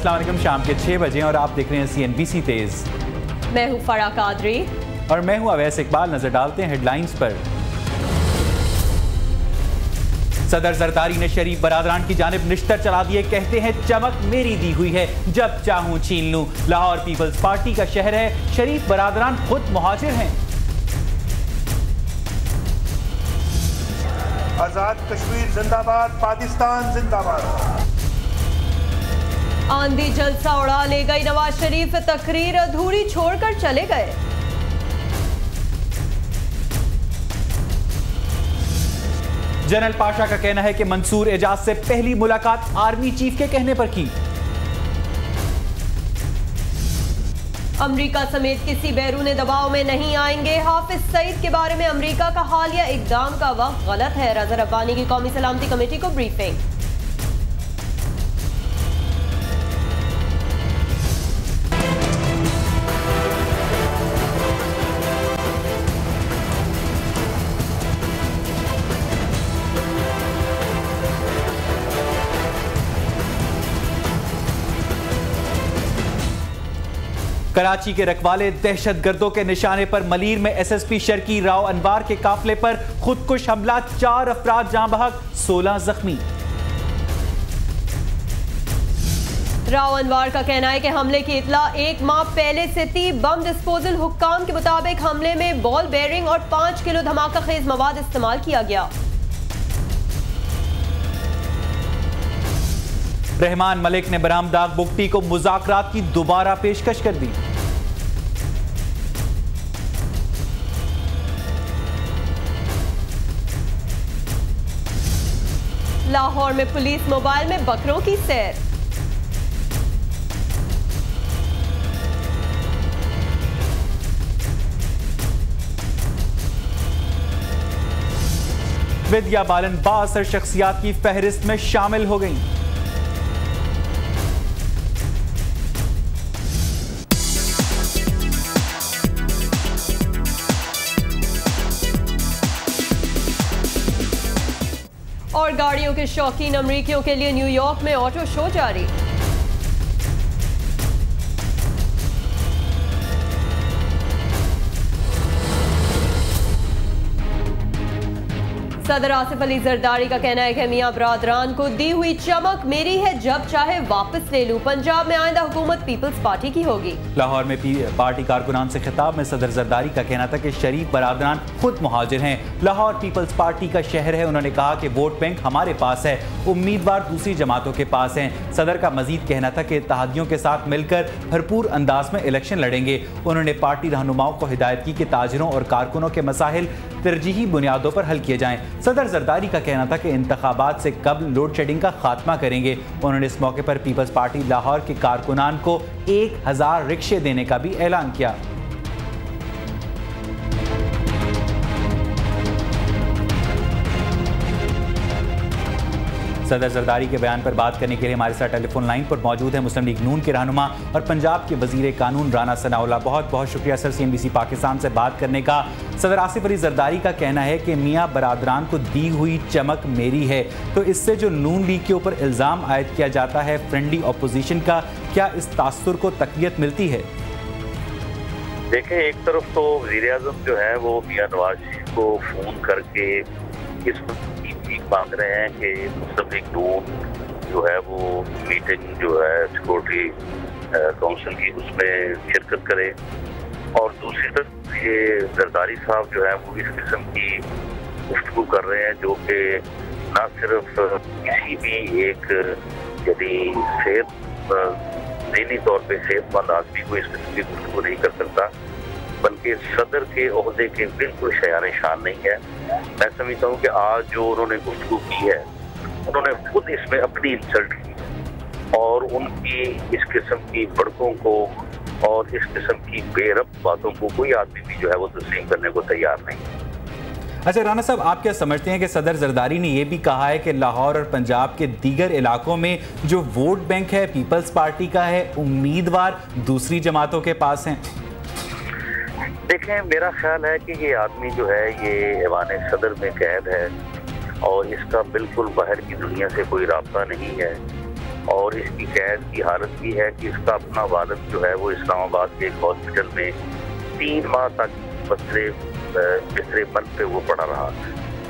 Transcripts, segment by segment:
अस्सलाम वालेकुम। शाम के 6 बजे और आप देख रहे हैं CNBC तेज। मैं हूं फरा कादरी और मैं हूं अवैस इकबाल। नजर डालते हैं हेडलाइंस पर। सदर जरदारी ने शरीफ बरादरान की जानिब निश्तर चला दिए। कहते हैं चमक मेरी दी हुई है, जब चाहूं छीन लूं। लाहौर पीपल्स पार्टी का शहर है, शरीफ बरादरान खुद मुहाजिर हैं। आजाद कश्मीर जिंदाबाद, पाकिस्तान जिंदाबाद। आंधी जलसा उड़ा ले गई नवाज शरीफ, तकरीर अधूरी छोड़कर चले गए। जनरल पाशा का कहना है कि मंसूर एजाज से पहली मुलाकात आर्मी चीफ के कहने पर की। अमेरिका समेत किसी बैरूनी दबाव में नहीं आएंगे। हाफिज सईद के बारे में अमेरिका का हालिया इकदाम का वक्त गलत है। रजा रब्बानी की कौमी सलामती कमेटी को ब्रीफिंग। कराची के रखवाले दहशतगर्दों के निशाने पर। मलीर में SSP शर्की राव अनवार के काफिले पर खुदकुश हमला, 4 अफराद जाँ बहक, 16 जख्मी। राव अनवार का कहना है कि हमले की इतला 1 माह पहले से थी। बम डिस्पोजल हुक्काम के मुताबिक हमले में बॉल बेयरिंग और 5 किलो धमाका खेज मवाद इस्तेमाल किया गया। रहमान मलिक ने बरामदाग बुगटी को मुज़ाकरात की दोबारा पेशकश कर दी। लाहौर में पुलिस मोबाइल में बकरों की सैर। विद्या बालन बाअसर शख्सियात की फहरिस्त में शामिल हो गई। और गाड़ियों के शौकीन अमरीकियों के लिए न्यूयॉर्क में ऑटो शो जारी। सदर आसिफ अली जरदारी का कहना है कि मियां बरादरान को दी हुई चमक मेरी है, जब चाहे वापस ले लूं। पंजाब में आइंदा हुकूमत पीपल्स पार्टी की होगी। लाहौर में पार्टी कारकुनान से खिताब में सदर जरदारी का कहना था कि शरीफ बरादरान खुद मुहाजिर हैं। लाहौर पीपल्स पार्टी का शहर है। उन्होंने कहा कि वोट बैंक हमारे पास है, उम्मीदवार दूसरी जमातों के पास हैं। सदर का मजीद कहना था कि इत्तेहादियों के साथ मिलकर भरपूर अंदाज में इलेक्शन लड़ेंगे। उन्होंने पार्टी रहनुमाओं को हिदायत की कि ताजरों और कारकुनों के मसाइल तरजीही बुनियादों पर हल किए जाएं। सदर जरदारी का कहना था कि इंतखाबात से कबल लोड शेडिंग का खात्मा करेंगे। उन्होंने इस मौके पर पीपल्स पार्टी लाहौर के कारकुनान को 1000 रिक्शे देने का भी ऐलान किया। सदर जरदारी के बयान पर बात करने के लिए हमारे साथ टेलीफोन लाइन पर मौजूद है मुस्लिम लीग नून के रहनुमा और पंजाब के वजीर कानून राना सनाउल्लाह। बहुत बहुत शुक्रिया सर CNBC पाकिस्तान से बात करने का। सदर आसिफ अली जरदारी का कहना है कि मियां बरादरान को दी हुई चमक मेरी है, तो इससे जो नून लीग के ऊपर इल्ज़ाम आयद किया जाता है फ्रेंडली अपोजिशन का, क्या इस तासुर को तक़वियत मिलती है? देखें, एक तरफ तो वज़ीर आज़म जो है वो मियां नवाज शरीफ को फ़ोन करके इस मांग रहे हैं कि मुस्लिम लीग नून जो है वो मीटिंग जो है सिक्योरिटी काउंसिल की उसमें शिरकत करे, और दूसरी तरफ ये जरदारी साहब जो है वो इस किस्म की गुफ्तगू कर रहे हैं जो कि न सिर्फ किसी भी एक यदि दीनी तौर पे सेहतमंद आदमी को इस किस्म की गुफ्तगू नहीं कर सकता, बल्कि सदर के ओहदे के बिल्कुल शयान शान नहीं है। मैं समझता हूँ कि आज जो उन्होंने गुफ्तगू की है, उन्होंने खुद इसमें अपनी इंसल्ट की और उनकी इस किस्म की भड़कों को और इस किस्म की बेरब्त बातों को कोई आदमी भी जो है वो तस्लीम करने को तैयार नहीं। अच्छा राना साहब, आप क्या समझते हैं कि सदर जरदारी ने यह भी कहा है कि लाहौर और पंजाब के दीगर इलाकों में जो वोट बैंक है पीपल्स पार्टी का है, उम्मीदवार दूसरी जमातों के पास हैं? देखें, मेरा ख्याल है कि ये आदमी जो है ये ऐवान सदर में कैद है और इसका बिल्कुल बाहर की दुनिया से कोई राब्ता नहीं है। और इसकी कैद की हालत भी है कि इसका अपना वालिद जो है वो इस्लामाबाद के एक हॉस्पिटल में 3 माह तक बिस्तरे बंद पे वो पड़ा रहा।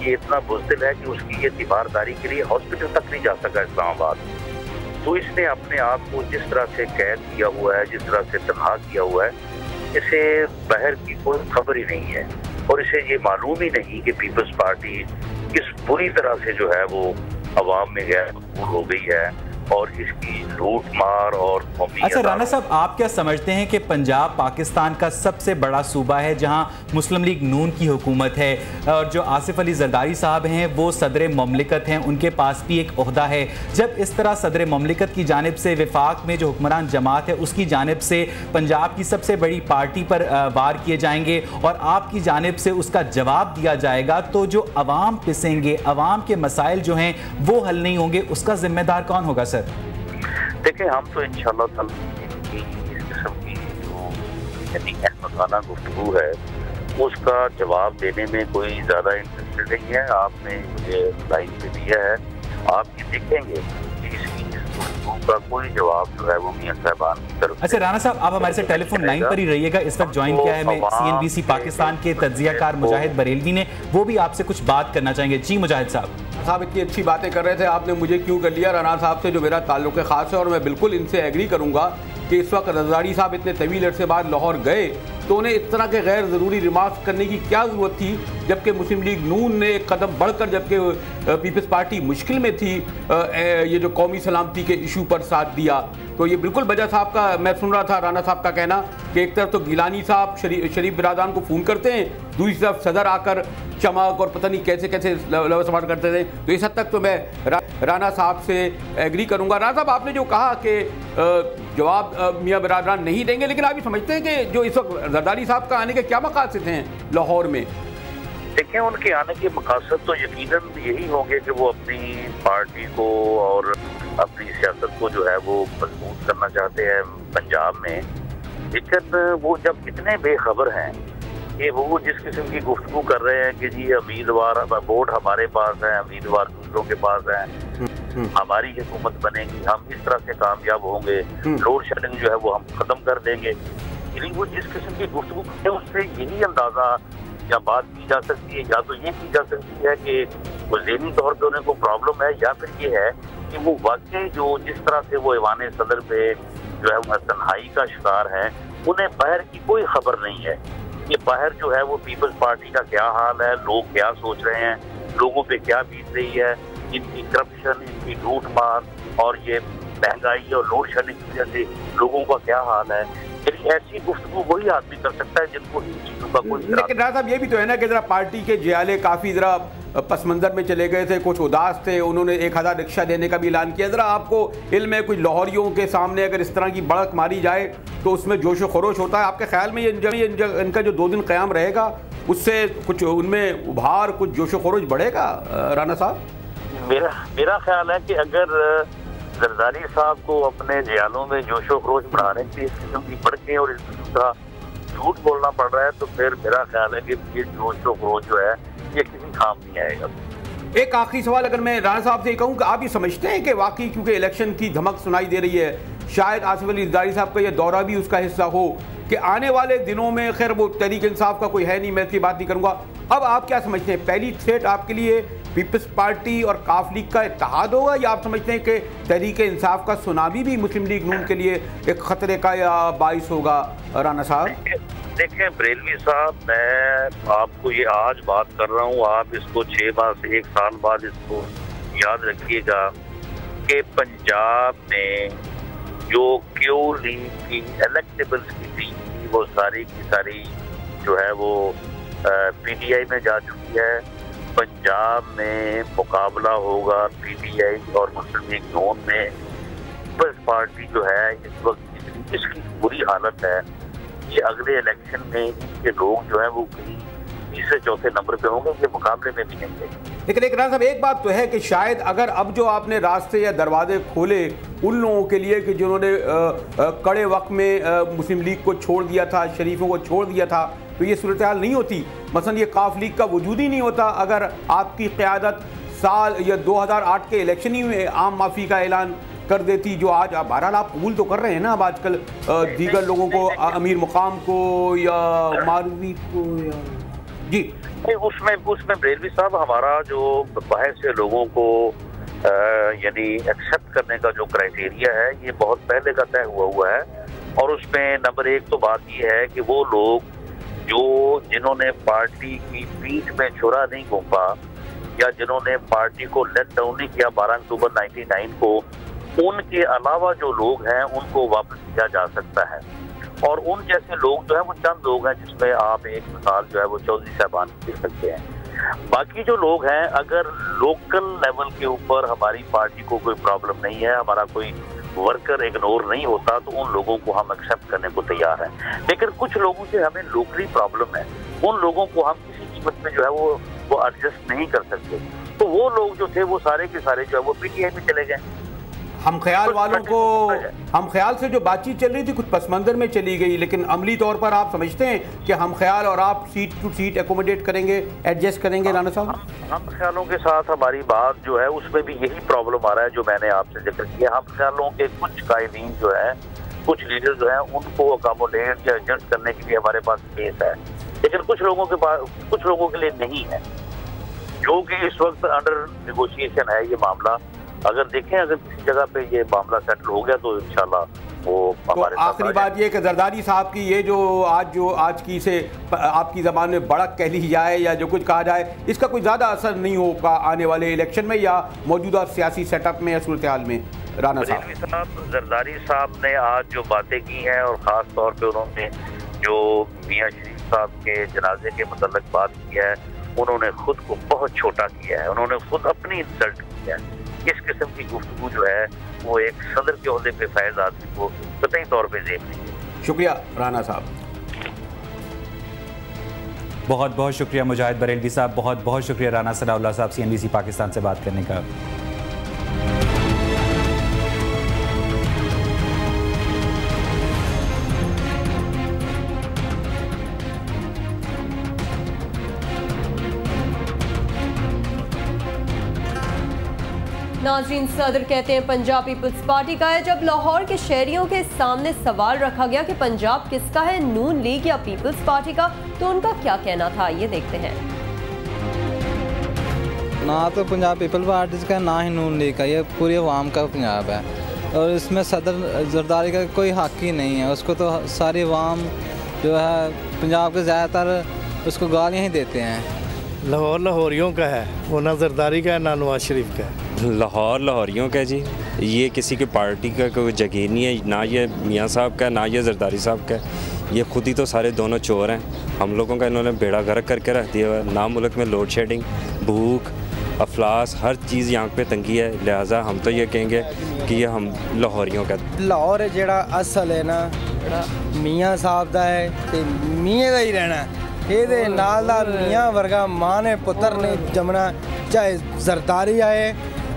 ये इतना बुज़दिल है कि उसकी ये तीमारदारी के लिए हॉस्पिटल तक नहीं जा सका इस्लामाबाद। तो इसने अपने आप को जिस तरह से कैद किया हुआ है, जिस तरह से तनहा किया हुआ है, इसे बाहर की कोई खबर ही नहीं है और इसे ये मालूम ही नहीं कि पीपल्स पार्टी किस बुरी तरह से जो है वो अवाम में गैर मकबूल हो गई है और इसकी लूट मार और। अच्छा राना साहब, आप क्या समझते हैं कि पंजाब पाकिस्तान का सबसे बड़ा सूबा है जहां मुस्लिम लीग नून की हुकूमत है और जो आसिफ अली जरदारी साहब हैं वो सदर ममलिकत हैं, उनके पास भी एक ओहदा है। जब इस तरह सदर ममलिकत की जानिब से विफाक में जो हुक्मरान जमात है उसकी जानिब से पंजाब की सबसे बड़ी पार्टी पर वार किए जाएंगे और आपकी जानिब से उसका जवाब दिया जाएगा, तो जो अवाम पिसेंगे, अवाम के मसाइल जो हैं वो हल नहीं होंगे, उसका जिम्मेदार कौन होगा? देखिए, हम तो इंशाअल्लाह इस किस्म की जो अहमकाना गुफ्तगू है उसका जवाब देने में कोई ज़्यादा इंटरेस्टेड नहीं है। आपने मुझे लाइन पे दिया है, आप ये देखेंगे कि इसकी गुफ्तगू का कोई जवाब जो है वो मियां साहबान की तरफ। अच्छा राना साहब, आप हमारे से टेलीफोन लाइन पर ही रहिएगा। इस वक्त ज्वाइन किया है हमें CNBC पाकिस्तान के तज्जियाकार मुजाहिद बरेलवी ने, वो भी आपसे कुछ बात करना चाहेंगे। जी मुजाहिद साहब इतनी अच्छी बातें कर रहे थे, आपने मुझे क्यों कर लिया राना साहब से, जो मेरा ताल्लुक़ ख़ास है और मैं बिल्कुल इनसे एग्री करूँगा कि इस वक्त जरदारी साहब इतने तवील अरसे बाद लाहौर गए तो उन्हें इस तरह के गैर ज़रूरी रिमार्क्स करने की क्या ज़रूरत थी, जबकि मुस्लिम लीग नून ने एक कदम बढ़कर, जबकि पीपल्स पार्टी मुश्किल में थी, ये जो कौमी सलामती के इशू पर साथ दिया। तो ये बिल्कुल बजा साहब का मैं सुन रहा था राना साहब का कहना कि एक तरफ तो गिलानी साहब शरीफ बिरादान को फ़ोन करते हैं, दूसरी तरफ सदर आकर चमक और पता नहीं कैसे कैसे लवसमाट करते थे। तो इस हद तक तो मैं राना साहब से एग्री करूँगा। राना साहब, आपने जो कहा कि जवाब मियाँ बिरादरान नहीं देंगे, लेकिन आप ये समझते हैं कि जो इस वक्त जरदारी साहब का आने के क्या मकासद हैं लाहौर में? देखिए, उनके आने के मकासद तो यकीनन यही होंगे कि वो अपनी पार्टी को और अपनी सियासत को जो है वो मजबूत करना चाहते हैं पंजाब में। लेकिन वो जब इतने बेखबर हैं कि वो जिस किस्म की गुफ्तगू कर रहे हैं कि जी उम्मीदवार वोट हमारे पास है, उम्मीदवार दूसरों के पास है, हमारी हुकूमत बनेगी, हम इस तरह से कामयाब होंगे, लोड शेडिंग जो है वो हम खत्म कर देंगे। यानी वो जिस किस्म की गुफ्तगू करते हैं उससे यही अंदाजा या बात की जा सकती है, या तो ये की जा सकती है कि वो ज़हनी तौर पर उन्हें को प्रॉब्लम है, या फिर ये है कि वो वाकई जो जिस तरह से वो ऐवान सदर पे जो है वो तन्हाई का शिकार है, उन्हें बाहर की कोई खबर नहीं है। ये बाहर जो है वो पीपल्स पार्टी का क्या हाल है, लोग क्या सोच रहे हैं, लोगों पे क्या बीत रही है, इनकी करप्शन, इनकी लूट मार और ये महंगाई और लोड शेडिंग की वजह से लोगों का क्या हाल है। ऐसी गुफ्तगू वही आदमी कर सकता है जिनको इन चीज़ों का कोई। लेकिन राजा साहब, ये भी तो है ना कि जरा पार्टी के जियाले काफ़ी जरा पस मंजर में चले गए थे, कुछ उदास थे, उन्होंने 1000 रिक्शा देने का भी ऐलान किया। ज़रा आपको इल्म है कुछ लाहौरियों के सामने अगर इस तरह की बढ़क मारी जाए तो उसमें जोश व खरोश होता है। आपके ख्याल में ये इनका जो 2 दिन क़याम रहेगा उससे कुछ उनमें उभार, कुछ जोश व खरोश बढ़ेगा राना साहब? मेरा ख्याल है कि अगर जरदारी साहब को अपने जियालों में जोशो खरोश बढ़ाने की इस किस्म की बढ़के और इस किस्म का झूठ बोलना पड़ रहा है, तो फिर मेरा ख्याल है कि ये जोशो खरोश जो है ये किसी काम नहीं आएगा। एक आखिरी सवाल अगर मैं राना साहब से कहूँ कि आप ये समझते हैं कि वाकई क्योंकि इलेक्शन की धमक सुनाई दे रही है, शायद आसिफ अली जरदारी साहब का यह दौरा भी उसका हिस्सा हो कि आने वाले दिनों में, खैर वो तहरीक इंसाफ का कोई है नहीं, मैं इसकी बात नहीं करूँगा, अब आप क्या समझते हैं, पहली थ्रेट आपके लिए पीपल्स पार्टी और काफ लीग का इत्तेहाद होगा, या आप समझते हैं कि तहरीक इंसाफ का सुनामी भी मुस्लिम लीग नून के लिए एक खतरे का या बाइस होगा? राना साहब देखें बरेलवी साहब, मैं आपको ये आज बात कर रहा हूँ, आप इसको 6 माह से 1 साल बाद इसको याद रखिएगा कि पंजाब में जो क्यू लीग की इलेक्टेबल्स की टीम थी वो सारी की सारी जो है वो PTI में जा चुकी है। पंजाब में मुकाबला होगा PTI और मुस्लिम लीग नून में। पीपल्स पार्टी जो है इस वक्त इसकी बुरी हालत है, ये अगले इलेक्शन में इनके लोग जो है वो कहीं तीसरे चौथे नंबर पे होंगे, ये मुकाबले में भी नहीं है। लेकिन एक राना साहब, एक बात तो है कि शायद अगर अब जो आपने रास्ते या दरवाजे खोले उन लोगों के लिए कि जिन्होंने कड़े वक्त में मुस्लिम लीग को छोड़ दिया था, शरीफों को छोड़ दिया था, तो ये सूरत हाल नहीं होती। मसलन ये काफ लीग का वजूद ही नहीं होता अगर आपकी क़यादत साल या 2008 के इलेक्शन ही में आम माफ़ी का ऐलान कर देती, जो आज बहरहाल आप कबूल तो कर रहे हैं ना अब आजकल दीगर लोगों को, अमीर मुकाम को या मारवी को या जी उसमें बरेलवी साहब हमारा जो बाहर से लोगों को यानी एक्सेप्ट करने का जो क्राइटेरिया है ये बहुत पहले का तय हुआ है। और उसमें नंबर एक तो बात ये है कि वो लोग जिन्होंने पार्टी की पीठ में छुरा नहीं घोंपा या जिन्होंने पार्टी को लेट डाउन नहीं किया 12 अक्टूबर 1999 को, उनके अलावा जो लोग हैं उनको वापस किया जा सकता है। और उन जैसे लोग जो है वो चंद लोग हैं, जिसमें आप एक मिसाल जो है वो चौधरी साहबान दे सकते हैं। बाकी जो लोग हैं, अगर लोकल लेवल के ऊपर हमारी पार्टी को कोई प्रॉब्लम नहीं है, हमारा कोई वर्कर इग्नोर नहीं होता, तो उन लोगों को हम एक्सेप्ट करने को तैयार हैं। लेकिन कुछ लोगों से हमें लोकली प्रॉब्लम है, उन लोगों को हम किसी कीमत में जो है वो एडजस्ट नहीं कर सकते। तो वो लोग जो थे वो सारे के सारे जो है वो पीटीआई में चले गए। हम ख्याल वालों को, हम ख्याल से जो बातचीत चल रही थी कुछ पस मंजर में चली गई, लेकिन अमली तौर पर आप समझते हैं कि हम ख्याल और आप सीट टू सीट एकोमोडेट करेंगे, एडजस्ट करेंगे? राना साहब, हम ख्यालों के साथ हमारी बात जो है उसमें भी यही प्रॉब्लम आ रहा है जो मैंने आपसे जिक्र किया। हम ख्यालों के कुछ कायदीन जो है, कुछ लीडर जो है, उनको अकोमोडेट या एडजस्ट करने के लिए हमारे पास केस है, लेकिन कुछ लोगों के पास, कुछ लोगों के लिए नहीं है, जो कि इस वक्त अंडर नेगोशिएशन है ये मामला। अगर देखें, अगर किसी जगह पे ये मामला सेटल हो गया तो इंशाल्लाह वो हमारे। तो आखिरी बात ये कि जरदारी साहब की ये जो आज की से आपकी ज़बान में बढ़क कह ली जाए या जो कुछ कहा जाए, इसका कोई ज़्यादा असर नहीं होगा आने वाले इलेक्शन में या मौजूदा सियासी सेटअप में या सूरत हाल में? राना साहब, जरदारी साहब ने आज जो बातें की हैं और ख़ास तौर पर उन्होंने जो मियाँ शरीफ साहब के जनाजे के मुतल्लिक़ बात की है, उन्होंने खुद को बहुत छोटा किया है, उन्होंने खुद अपनी इंसल्ट की है। इस किस्म की गुफ्तगू जो है वो एक सदर के ओहदे पे फायज आदमी को कतई तौर पे जेब नहीं है। शुक्रिया राना साहब, बहुत बहुत शुक्रिया मुजाहिद बरेलवी साहब, बहुत बहुत शुक्रिया राना सनाउल्लाह साहब CNBC पाकिस्तान से बात करने का। नाज़रीन, सदर कहते हैं पंजाब पीपल्स पार्टी का है। जब लाहौर के शहरियों के सामने सवाल रखा गया कि पंजाब किसका है, नून लीग या पीपल्स पार्टी का, तो उनका क्या कहना था, ये देखते हैं। ना तो पंजाब पीपल्स पार्टी का, ना ही नून लीग का, ये पूरी अवाम का पंजाब है और इसमें सदर जरदारी का कोई हक ही नहीं है। उसको तो सारी अवाम जो है पंजाब के ज़्यादातर उसको गालियाँ ही देते हैं। लाहौर लाहौरियों का है, वो ना जरदारी का है ना नवाज शरीफ का है। लाहौर लाहौरियों का जी, ये किसी की पार्टी का कोई जगह नहीं है, ना ये मियाँ साहब का ना ये जरदारी साहब का। ये खुद ही तो सारे दोनों चोर हैं। हम लोगों का इन्होंने बेड़ा गर्क करके रख दिया हुआ है। ना मुल्क में लोड शेडिंग, भूख, अफलास, हर चीज़ यहाँ पे तंगी है। लिहाजा हम तो ये कहेंगे कि ये हम लाहौरियों का। लाहौर जेड़ा असल है ना, मियाँ साहब का है तो मियाँ का ही रहना है। ये नालदार मियाँ वर्गा माँ ने पुत्र ने जमना, चाहे जरदारी आए,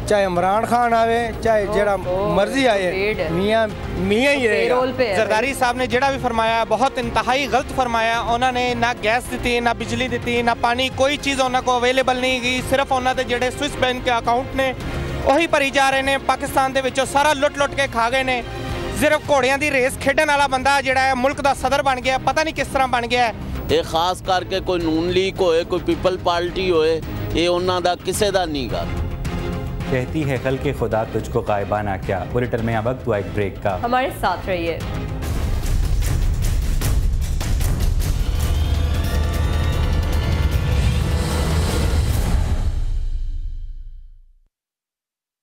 चाहे इमरान खान आवे, चाहे जेड़ा मर्जी आए, मियाँ मियाँ ही रहेगा। जरदारी साहब ने जेड़ा भी फरमाया बहुत इंतहाई गलत फरमाया। उन्होंने ना गैस दी, ना बिजली दी, ना पानी, कोई चीज़ उन्होंने अवेलेबल नहीं की। सिर्फ उन्होंने जेड़े स्विस बैंक के अकाउंट ने वही भरी जा रहे हैं। पाकिस्तान के विचों सारा लुट लुट के खा गए ने। सिर्फ घोड़ियां दी रेस खेडन वाला बंदा जेड़ा है मुल्क का सदर बन गया, पता नहीं किस तरह बन गया है। ये खास करके कोई नून लीग होए, कोई पीपल पार्टी होए, ये उन्हां दा किसे दा नहीं गा। कहती है खल्के खुदा तुझको गायबाना क्या। बुलेटिन में अब वक्त हुआ एक ब्रेक का, हमारे साथ रहिए।